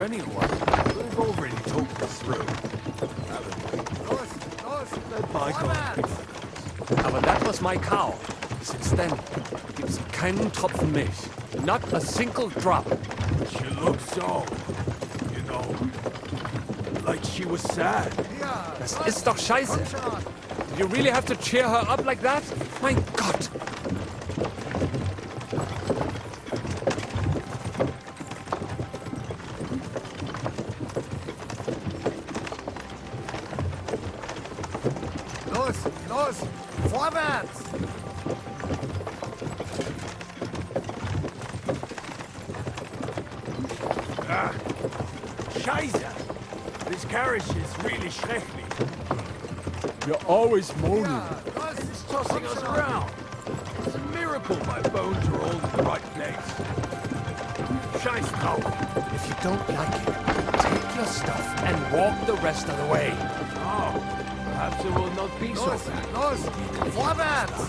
Anyone, we've already talked this through, haven't we? Let bygones be bygones. Aber that was my cow. Since then, gibt sie keinen Tropfen Milch. Not a single drop. She looked so, you know, like she was sad. Das ist doch scheiße. Do you really have to cheer her up like that? Mein Gott. Los, vorwärts! Ah, Scheiße! This carriage is really schrecklich. You're always moaning. It's tossing us around. It's a miracle my bones are all in the right place. Scheiß drauf. If you don't like it, take your stuff and walk the rest of the way. Oh, perhaps it will not be so bad. Los, vorwärts!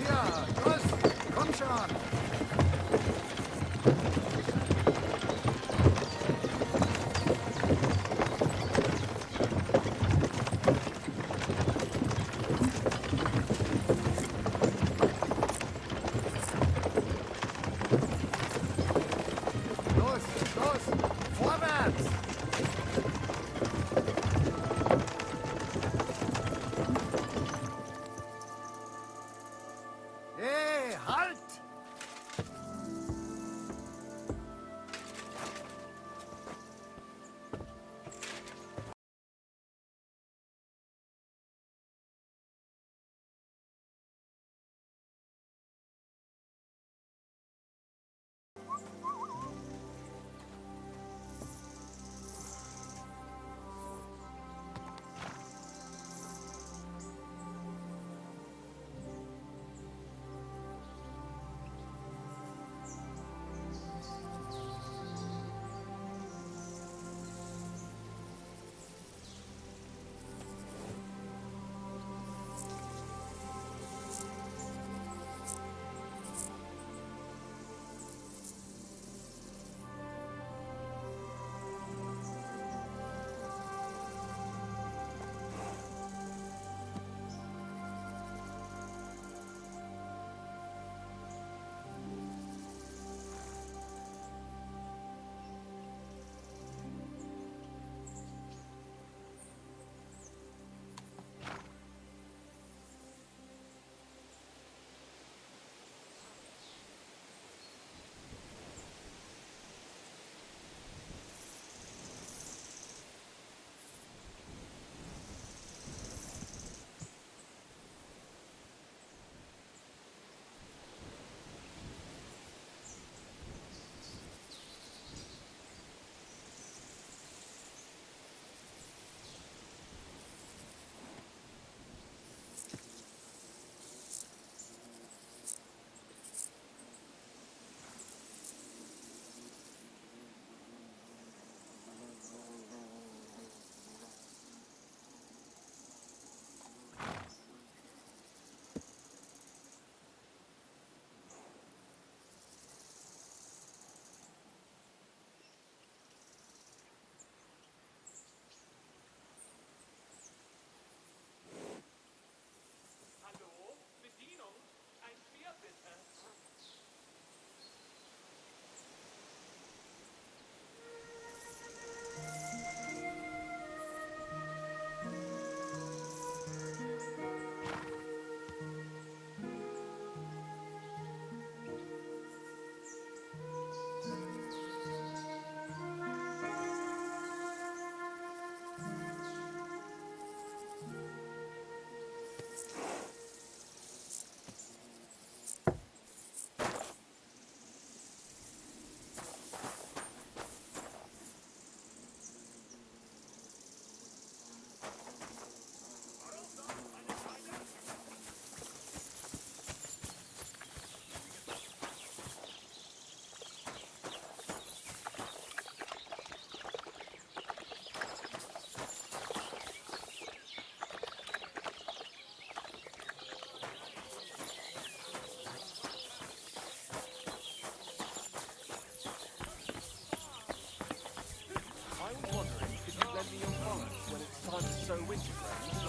Ja, los, komm schon!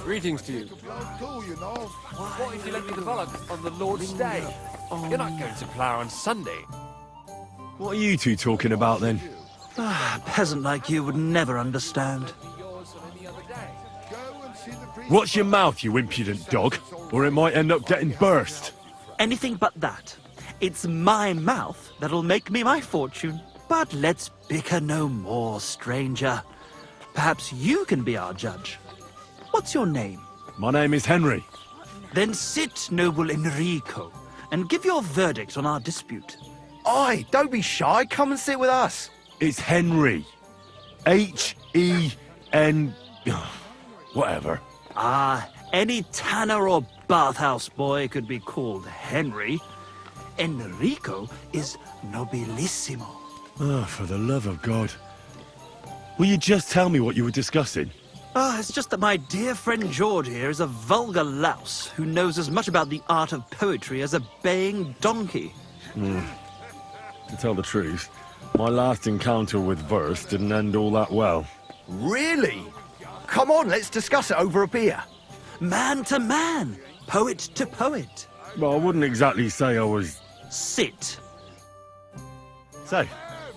Greetings to you. Too, you know. What if you let me develop on the Lord's Day? You're not going to plough on Sunday. What are you two talking about then? A peasant like you would never understand. Yours on any other day. Go and see the priest. Watch your mouth, you impudent dog, or it might end up getting burst. Anything but that. It's my mouth that'll make me my fortune. But let's bicker no more, stranger. Perhaps you can be our judge. What's your name? My name is Henry. Then sit, noble Enrico, and give your verdict on our dispute. Oi, don't be shy. Come and sit with us. It's Henry. H-E-N... whatever. Ah, any tanner or bathhouse boy could be called Henry. Enrico is nobilissimo. Oh, for the love of God. Will you just tell me what you were discussing? Ah, it's just that my dear friend George here is a vulgar louse who knows as much about the art of poetry as a baying donkey. To tell the truth, my last encounter with verse didn't end all that well. Really? Come on, let's discuss it over a beer. Man to man, poet to poet. Well, I wouldn't exactly say I was... Sit. So,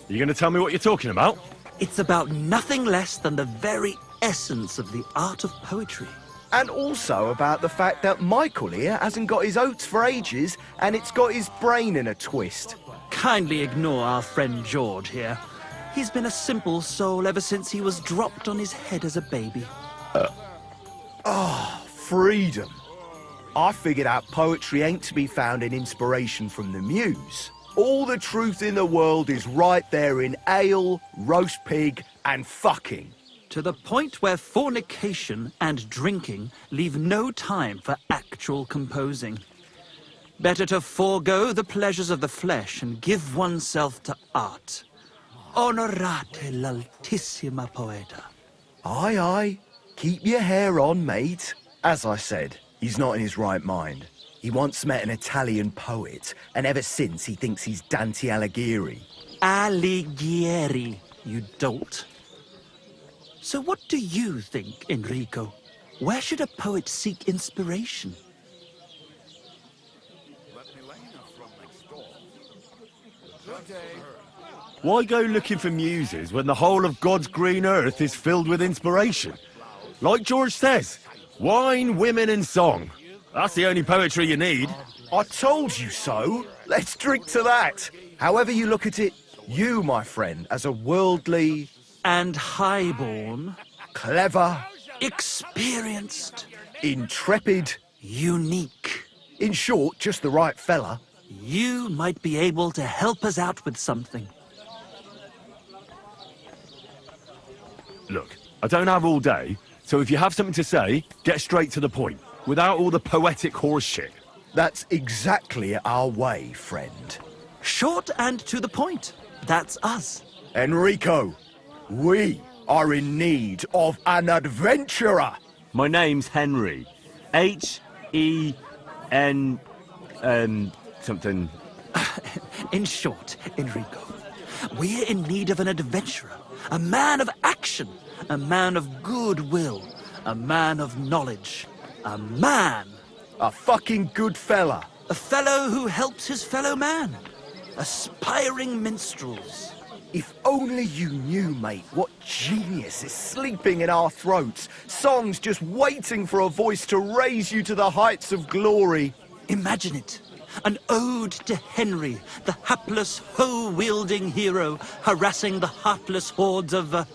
you going to tell me what you're talking about? It's about nothing less than the very essence of the art of poetry. And also about the fact that Michael here hasn't got his oats for ages and it's got his brain in a twist. Kindly ignore our friend George here. He's been a simple soul ever since he was dropped on his head as a baby. Freedom. I figured out poetry ain't to be found in inspiration from the muse. All the truth in the world is right there in ale, roast pig, and fucking. To the point where fornication and drinking leave no time for actual composing. Better to forego the pleasures of the flesh and give oneself to art. Onorate l'altissima poeta. Aye, aye. Keep your hair on, mate. As I said, he's not in his right mind. He once met an Italian poet, and ever since he thinks he's Dante Alighieri. Alighieri, you dolt. So what do you think, Enrico? Where should a poet seek inspiration? Why go looking for muses when the whole of God's green earth is filled with inspiration? Like George says, wine, women and song. That's the only poetry you need. I told you so. Let's drink to that. However you look at it, you, my friend, as a worldly, And highborn, clever, experienced, intrepid, unique. in short, just the right fella. You might be able to help us out with something. Look, I don't have all day, so if you have something to say, get straight to the point, without all the poetic horse shit. That's exactly our way, friend. Short and to the point. That's us. Enrico, we are in need of an adventurer. My name's Henry. H-E-N... something... In short, Enrico, we're in need of an adventurer, a man of action, a man of goodwill, a man of knowledge, a man, A fucking good fella. a fellow who helps his fellow man, aspiring minstrels. If only you knew, mate, what genius is sleeping in our throats. Songs just waiting for a voice to raise you to the heights of glory. Imagine it. An ode to Henry, the hapless, hoe-wielding hero, harassing the heartless hordes of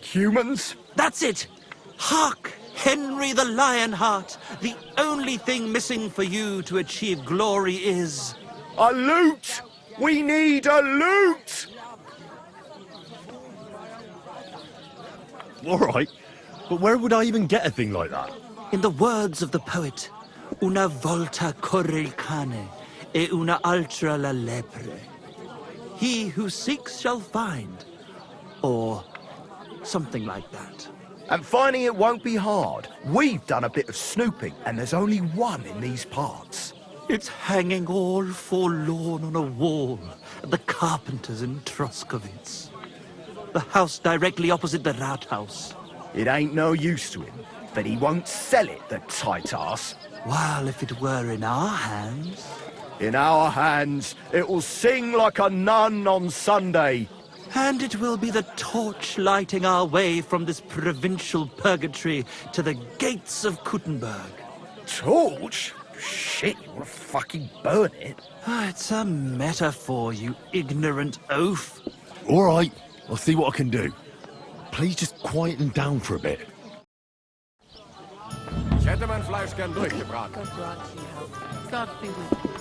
Humans? That's it! Hark! Henry the Lionheart! The only thing missing for you to achieve glory is... A loot! We need a loot! All right, but where would I even get a thing like that? In the words of the poet, una volta corre il cane, e una altra la lepre. He who seeks shall find. Or something like that. And finding it won't be hard. We've done a bit of snooping, and there's only one in these parts. It's hanging all forlorn on a wall at the carpenter's in Troskovitz. The house directly opposite the Rathaus. It ain't no use to him, but he won't sell it, the tight ass. While if it were in our hands... In our hands, it will sing like a nun on Sunday. And it will be the torch lighting our way from this provincial purgatory to the gates of Kuttenberg. Torch? Shit, you wanna fucking burn it? It's a metaphor, you ignorant oaf. All right, I'll see what I can do. Please just quieten down for a bit. Ich hätte mein Fleisch gern durchgebraten. God grant you health. God be with you.